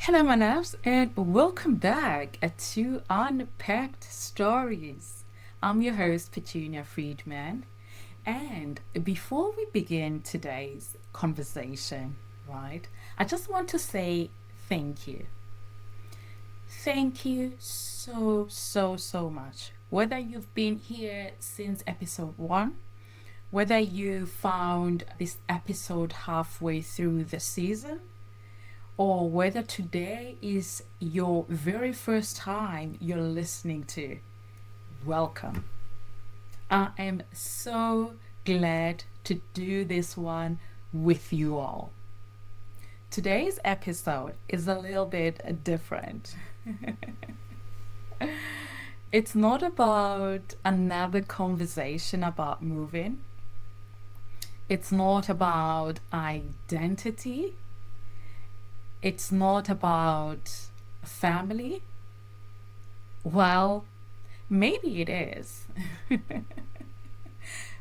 Hello, my loves, and welcome back to Unpacked Stories. I'm your host, Petunia Friedman. And before we begin today's conversation, right, I just want to say thank you. Thank you so much. Whether you've been here since episode one, whether you found this episode halfway through the season, or whether today is your very first time you're listening to, welcome. I am so glad to do this one with you all. Today's episode is a little bit different. It's not about another conversation about moving, it's not about identity, it's not about family. Well, maybe it is.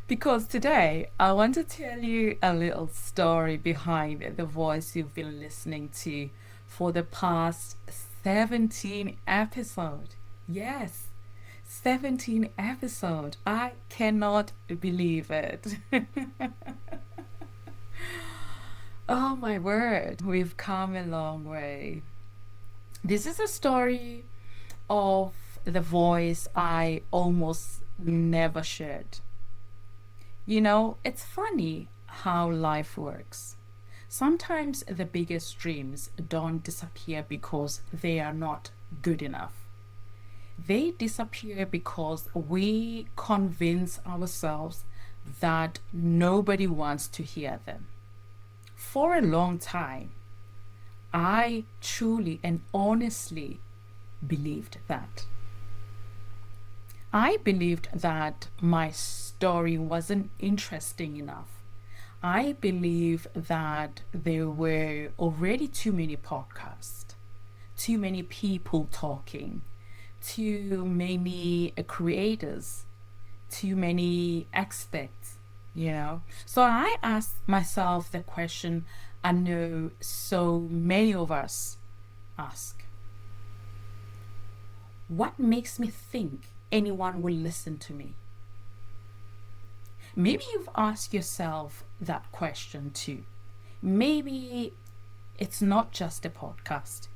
Because today I want to tell you a little story behind the voice you've been listening to for the past 17 episodes. Yes, 17 episodes. I cannot believe it. Oh my word, we've come a long way. This is a story of the voice I almost never shared. It's funny how life works. Sometimes the biggest dreams don't disappear because they are not good enough. They disappear because we convince ourselves that nobody wants to hear them. For a long time, I truly and honestly believed that. I believed that my story wasn't interesting enough. I believe that there were already too many podcasts, too many people talking, too many creators, too many experts. So I asked myself the question I know so many of us ask: what makes me think anyone will listen to me? Maybe you've asked yourself that question too. Maybe it's not just a podcast.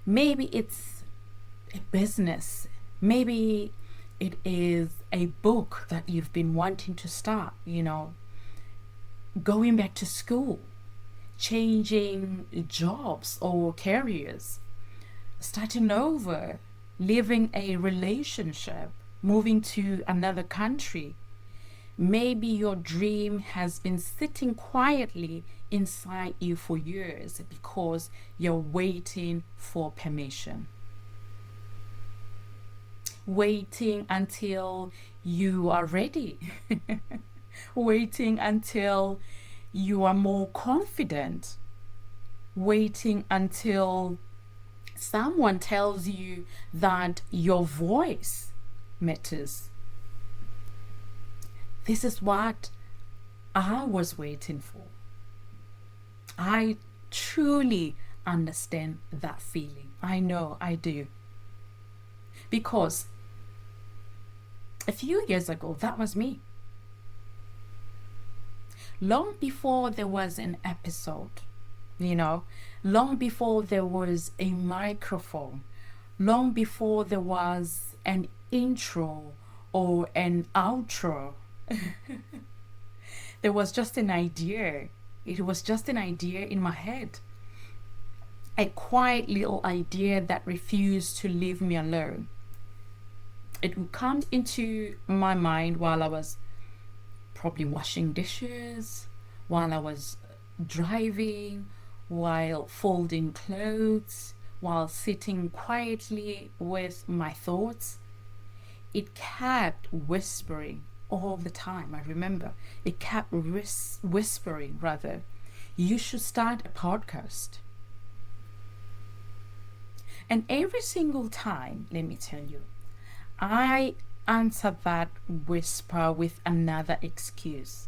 Maybe it's a business. Maybe it is a book that you've been wanting to start, going back to school, changing jobs or careers, starting over, living a relationship, moving to another country. Maybe your dream has been sitting quietly inside you for years because you're waiting for permission. Waiting until you are ready. Waiting until you are more confident. Waiting until someone tells you that your voice matters. This is what I was waiting for. I truly understand that feeling. I know I do. Because a few years ago, that was me. Long before there was an episode, long before there was a microphone, long before there was an intro or an outro, there was just an idea. It was just an idea in my head. A quiet little idea that refused to leave me alone. It would come into my mind while I was probably washing dishes, while I was driving, while folding clothes, while sitting quietly with my thoughts. It kept whispering all the time. I remember it kept whispering, rather, you should start a podcast. And every single time, let me tell you, I answer that whisper with another excuse.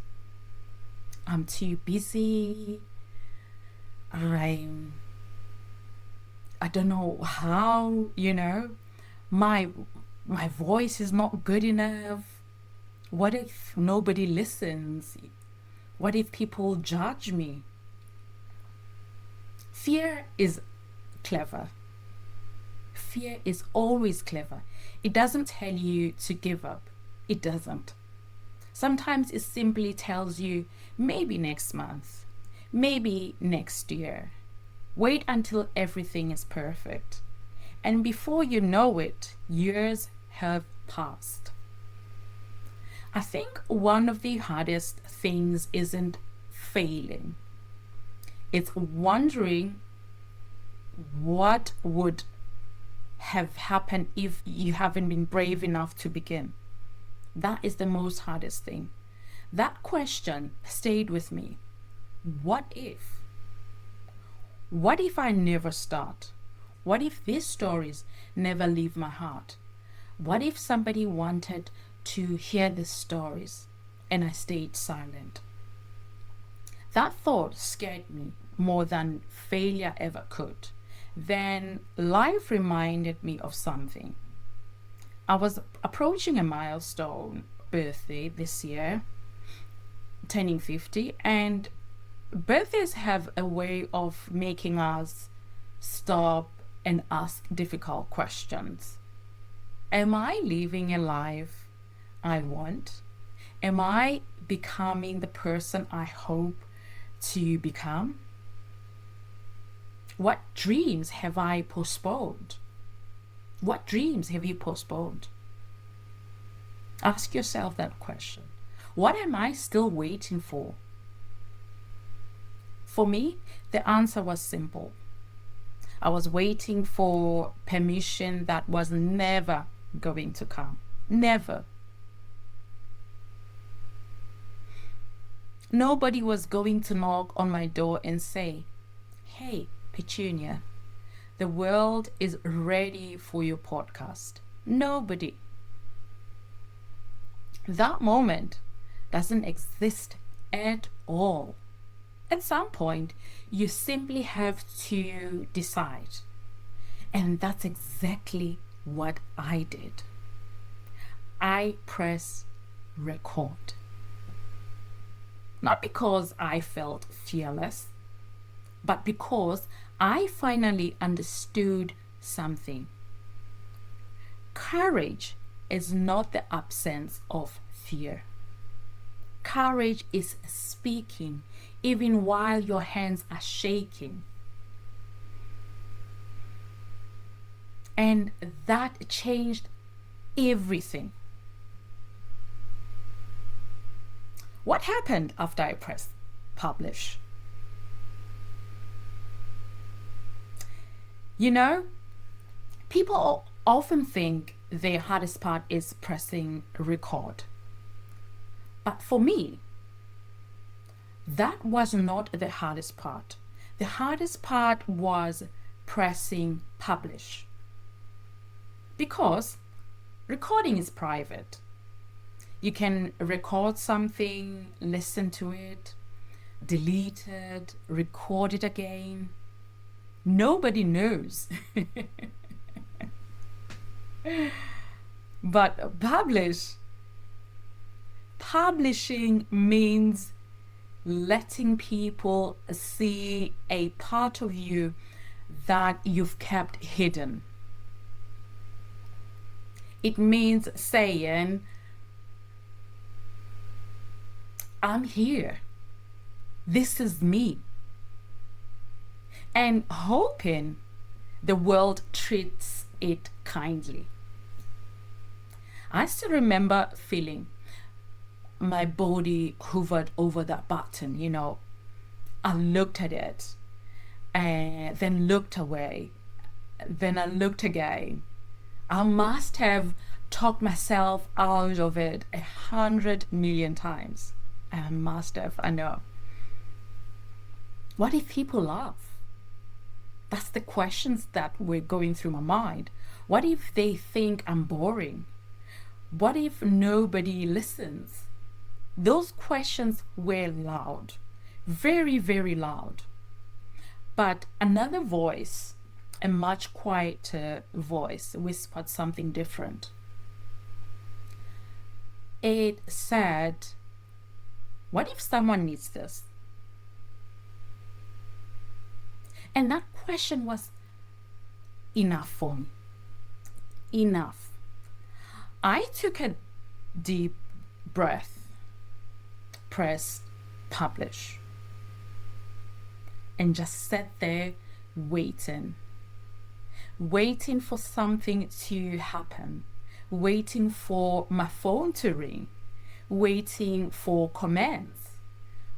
I'm too busy. I'm I don't know how, my my voice is not good enough. What if nobody listens? What if people judge me? Fear is clever. Fear is always clever. It doesn't tell you to give up. It doesn't. Sometimes it simply tells you maybe next month, maybe next year. Wait until everything is perfect. And before you know it, years have passed. I think one of the hardest things isn't failing, it's wondering what would have happened if you haven't been brave enough to begin. That is the most hardest thing. That question stayed with me. What if? What if I never start? What if these stories never leave my heart? What if somebody wanted to hear these stories and I stayed silent? That thought scared me more than failure ever could. Then life reminded me of something. I was approaching a milestone birthday this year, turning 50, and birthdays have a way of making us stop and ask difficult questions. Am I living a life I want? Am I becoming the person I hope to become? What dreams have I postponed? What dreams have you postponed? Ask yourself that question. What am I still waiting for? For me, the answer was simple. I was waiting for permission that was never going to come. Never. Nobody was going to knock on my door and say, "Hey, Petunia, the world is ready for your podcast." Nobody. That moment doesn't exist at all. At some point, you simply have to decide. And that's exactly what I did. I press record. Not because I felt fearless, but because I finally understood something. Courage is not the absence of fear. Courage is speaking even while your hands are shaking. And that changed everything. What happened after I pressed publish? People often think the hardest part is pressing record. But for me, that was not the hardest part. The hardest part was pressing publish. Because recording is private. You can record something, listen to it, delete it, record it again. Nobody knows. But publishing means letting people see a part of you that you've kept hidden. It means saying, "I'm here. This is me." And hoping the world treats it kindly. I still remember feeling my body hovered over that button. I looked at it and then looked away. Then I looked again. I must have talked myself out of it 100 million times. I must have, I know. What if people laugh? That's the questions that were going through my mind. What if they think I'm boring? What if nobody listens? Those questions were loud, very, very loud. But another voice, a much quieter voice whispered something different. It said, "What if someone needs this?" And that question was enough for me. Enough. I took a deep breath, pressed publish, and just sat there waiting for something to happen, waiting for my phone to ring, waiting for comments,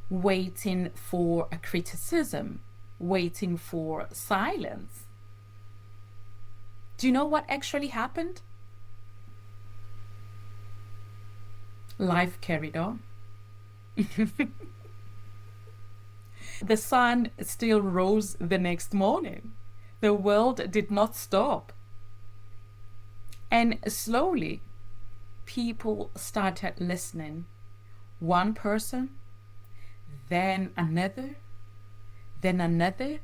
waiting for a criticism, waiting for silence. Do you know what actually happened? Life carried on. The sun still rose the next morning. The world did not stop. And slowly, people started listening. One person, then another, then another.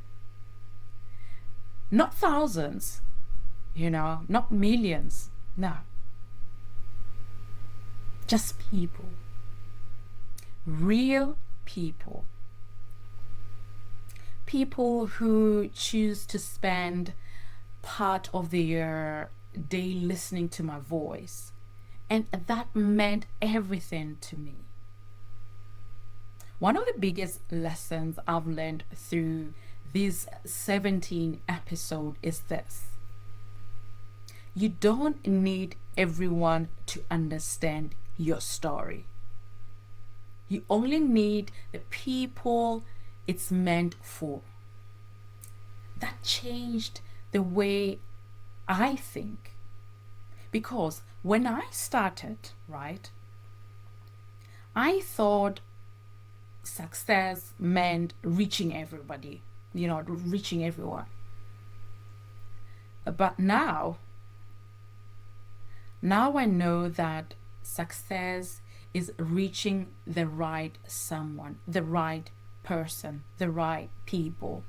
Not thousands, not millions. No. Just people. Real people. People who choose to spend part of their day listening to my voice. And that meant everything to me. One of the biggest lessons I've learned through these 17 episodes is this. You don't need everyone to understand your story. You only need the people it's meant for. That changed the way I think. Because when I started, right, I thought success meant reaching everybody, reaching everyone. But now I know that success is reaching the right someone, the right person, the right people.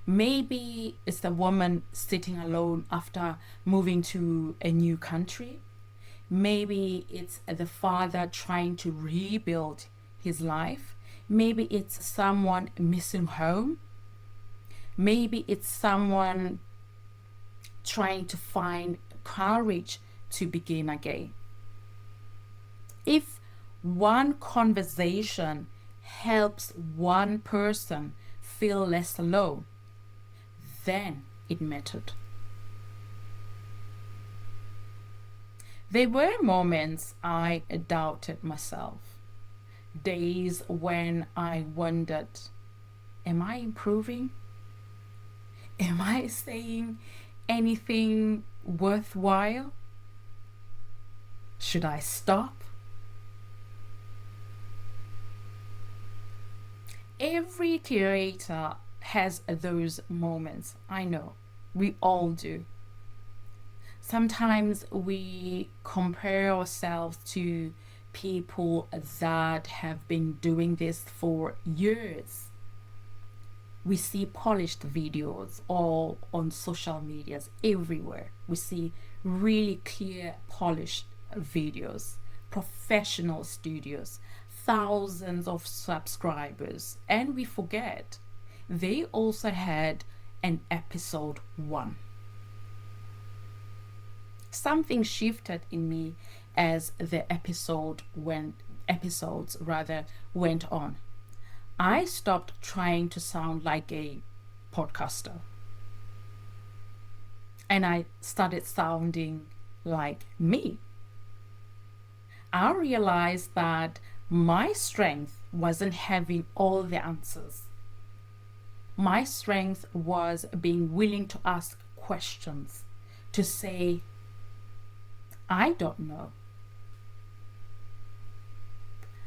Maybe it's the woman sitting alone after moving to a new country. Maybe it's the father trying to rebuild his life. Maybe it's someone missing home. Maybe it's someone trying to find courage to begin again. If one conversation helps one person feel less alone, then it mattered. There were moments I doubted myself, days when I wondered, am I improving? Am I saying anything worthwhile? Should I stop? Every creator has those moments. I know, we all do. Sometimes we compare ourselves to people that have been doing this for years. We see polished videos all on social medias everywhere. We see really clear, polished videos, professional studios, thousands of subscribers, and we forget they also had an episode 1. Something shifted in me as the episodes went on. I stopped trying to sound like a podcaster, and I started sounding like me. I realized that my strength wasn't having all the answers. My strength was being willing to ask questions, to say, I don't know.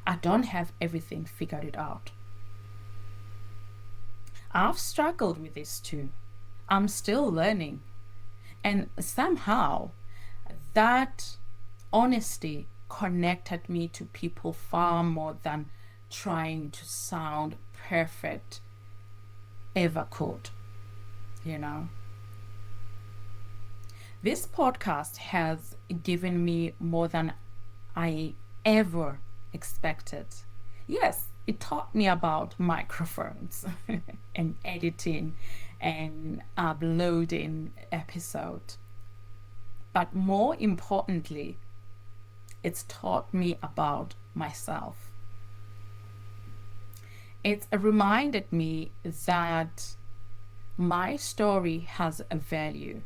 I don't have everything figured out. I've struggled with this too. I'm still learning. And somehow that honesty connected me to people far more than trying to sound perfect ever could. you know. This podcast has given me more than I ever expected. Yes, it taught me about microphones and editing and uploading episode. But more importantly, it's taught me about myself. It reminded me that my story has a value,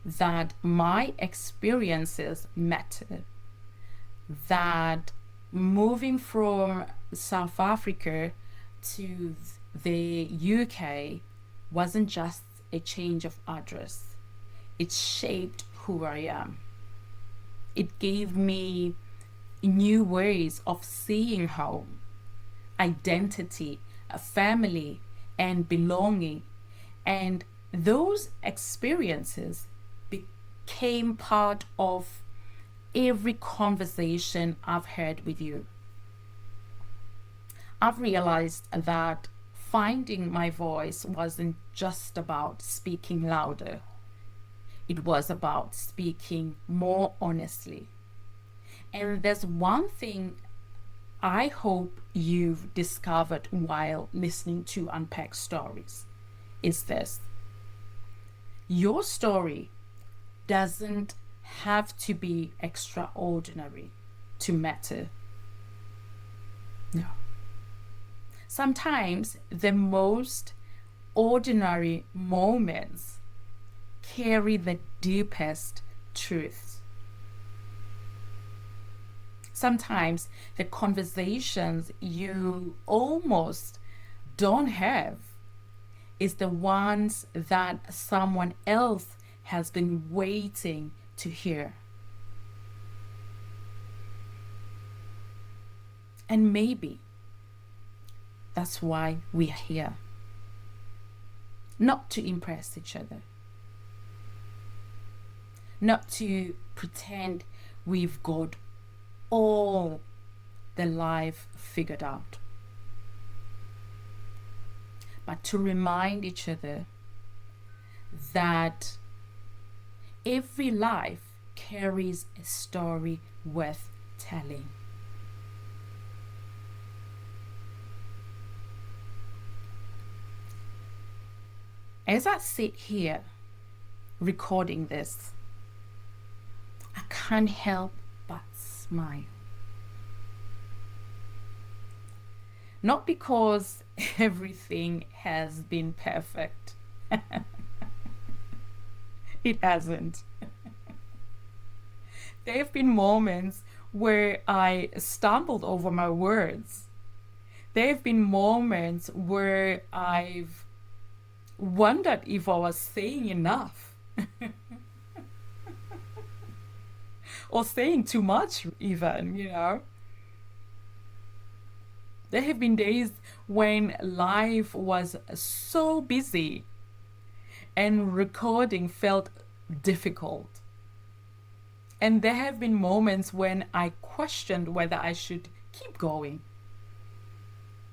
that my experiences matter, that moving from South Africa to the UK wasn't just a change of address, it shaped who I am. It gave me new ways of seeing home, identity, a family, and belonging. And those experiences became part of every conversation I've had with you. I've realized that finding my voice wasn't just about speaking louder, it was about speaking more honestly. And there's one thing I hope you've discovered while listening to Unpacked Stories is this: your story doesn't have to be extraordinary to matter. No. Sometimes the most ordinary moments carry the deepest truths. Sometimes the conversations you almost don't have is the ones that someone else has been waiting to hear. And maybe that's why we are here. Not to impress each other, not to pretend we've got all the life figured out, but to remind each other that every life carries a story worth telling. As I sit here recording this, I can't help but smile. Not because everything has been perfect. It hasn't. There have been moments where I stumbled over my words. There have been moments where I've wondered if I was saying enough or saying too much, even, you know. There have been days when life was so busy and recording felt difficult. And there have been moments when I questioned whether I should keep going.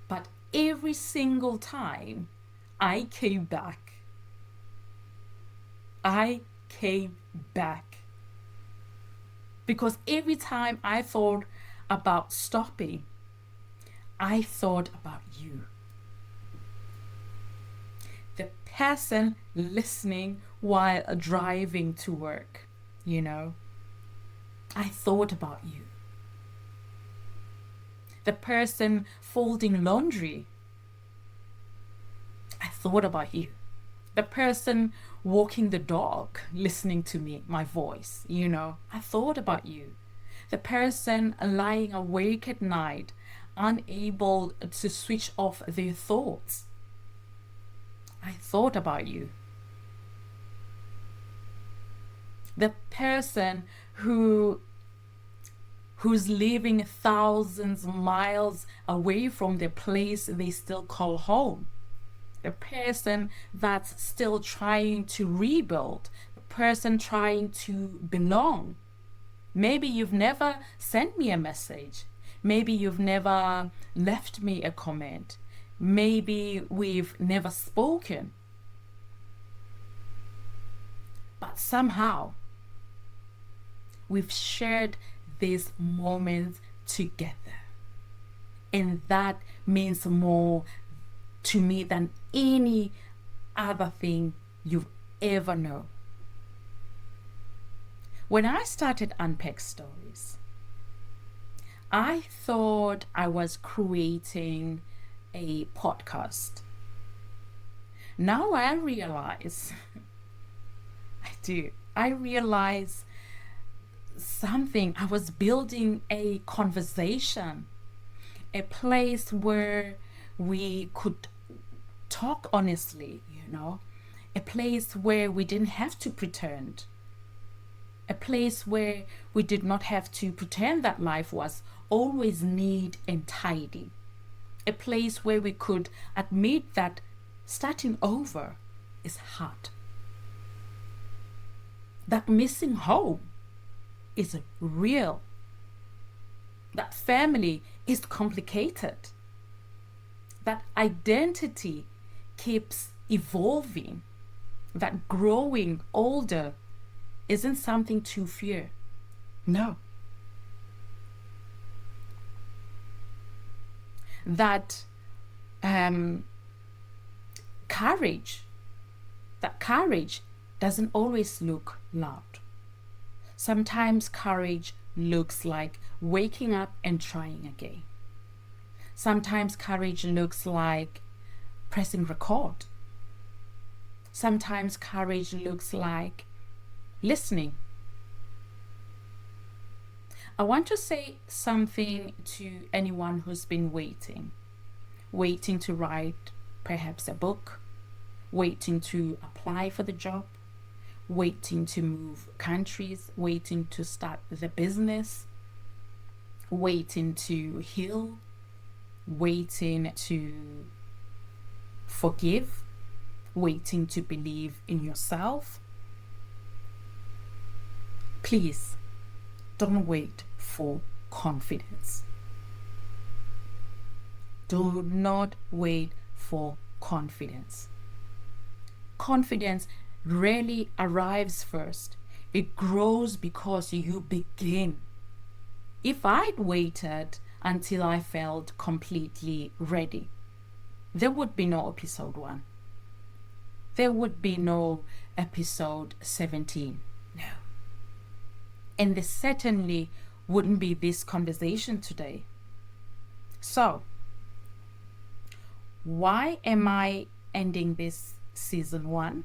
But every single time, I came back. I came back. Because every time I thought about stopping, I thought about you. The person listening while driving to work, you know. I thought about you. The person folding laundry, I thought about you. The person walking the dog, listening to me, my voice, you know, I thought about you. The person lying awake at night, unable to switch off their thoughts, I thought about you. The person who's living thousands of miles away from the place they still call home. The person that's still trying to rebuild, the person trying to belong. Maybe you've never sent me a message. Maybe you've never left me a comment. Maybe we've never spoken. But somehow we've shared these moments together. And that means more to me than any other thing you've ever known. When I started Unpacked Stories, I thought I was creating a podcast. Now I realize, I realize something. I was building a conversation, a place where we could talk honestly, a place where we didn't have to pretend, a place where we did not have to pretend that life was always neat and tidy, a place where we could admit that starting over is hard, that missing home is real, that family is complicated, that identity keeps evolving, that growing older isn't something to fear. No. That courage doesn't always look loud. Sometimes courage looks like waking up and trying again. Sometimes courage looks like pressing record. Sometimes courage looks like listening. I want to say something to anyone who's been waiting to write perhaps a book, waiting to apply for the job, waiting to move countries, waiting to start the business, waiting to heal, waiting to forgive, waiting to believe in yourself. Please don't wait for confidence. Do not wait for confidence. Confidence rarely arrives first. It grows because you begin. If I'd waited until I felt completely ready, there would be no episode 1. There would be no episode 17. No. And there certainly wouldn't be this conversation today. So, why am I ending this season 1?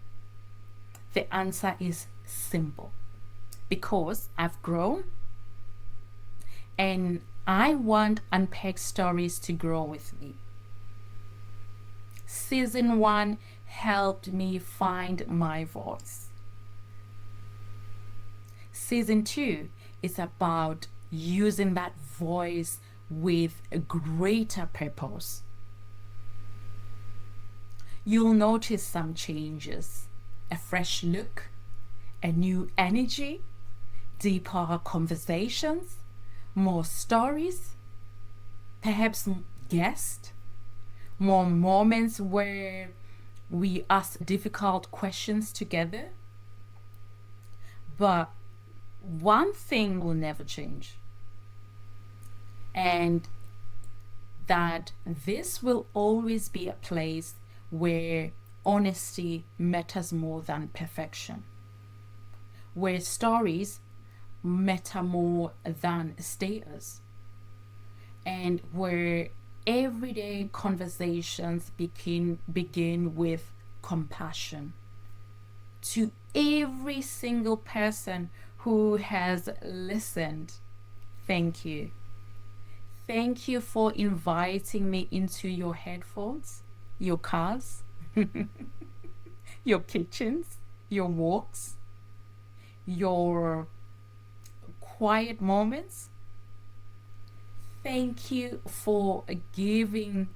The answer is simple. Because I've grown and I want Unpacked Stories to grow with me. Season 1 helped me find my voice. Season 2 is about using that voice with a greater purpose. You'll notice some changes, a fresh look, a new energy, deeper conversations, more stories, perhaps guests, more moments where we ask difficult questions together. But one thing will never change, and that this will always be a place where honesty matters more than perfection, where stories matter more than status, and where everyday conversations begin with compassion. To every single person who has listened, thank you. Thank you for inviting me into your headphones, your cars, your kitchens, your walks, your quiet moments. Thank you for giving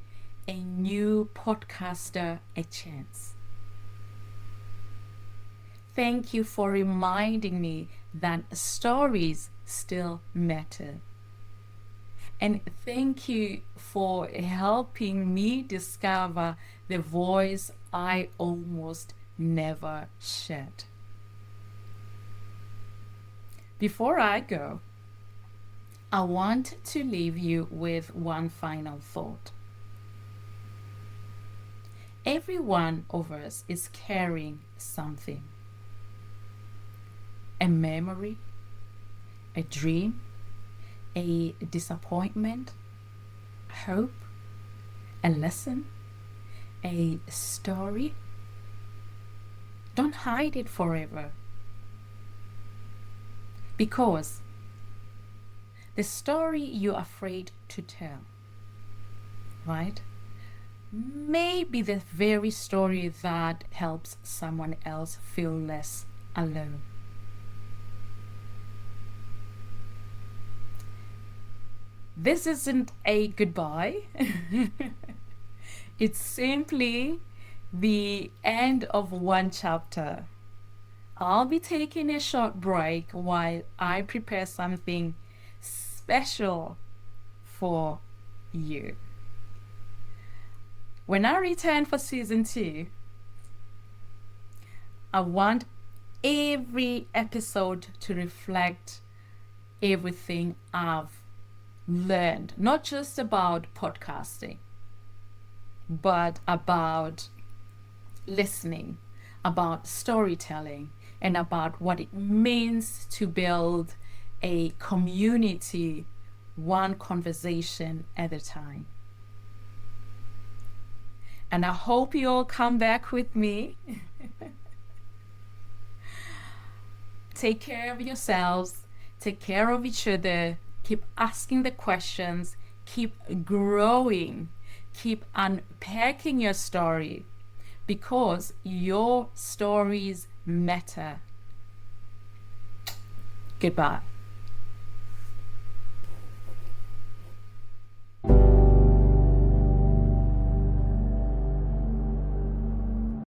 a new podcaster a chance. Thank you for reminding me that stories still matter. And thank you for helping me discover the voice I almost never shared. Before I go, I want to leave you with one final thought. Every one of us is carrying something: a memory, a dream, a disappointment, hope, a lesson, a story. Don't hide it forever, because the story you're afraid to tell, right, may be the very story that helps someone else feel less alone. This isn't a goodbye. It's simply the end of one chapter. I'll be taking a short break while I prepare something special for you. When I return for season 2, I want every episode to reflect everything I've learned, not just about podcasting, but about listening, about storytelling, and about what it means to build a community, one conversation at a time. And I hope you all come back with me. Take care of yourselves, take care of each other, keep asking the questions, keep growing, keep unpacking your story, because your stories matter. Goodbye.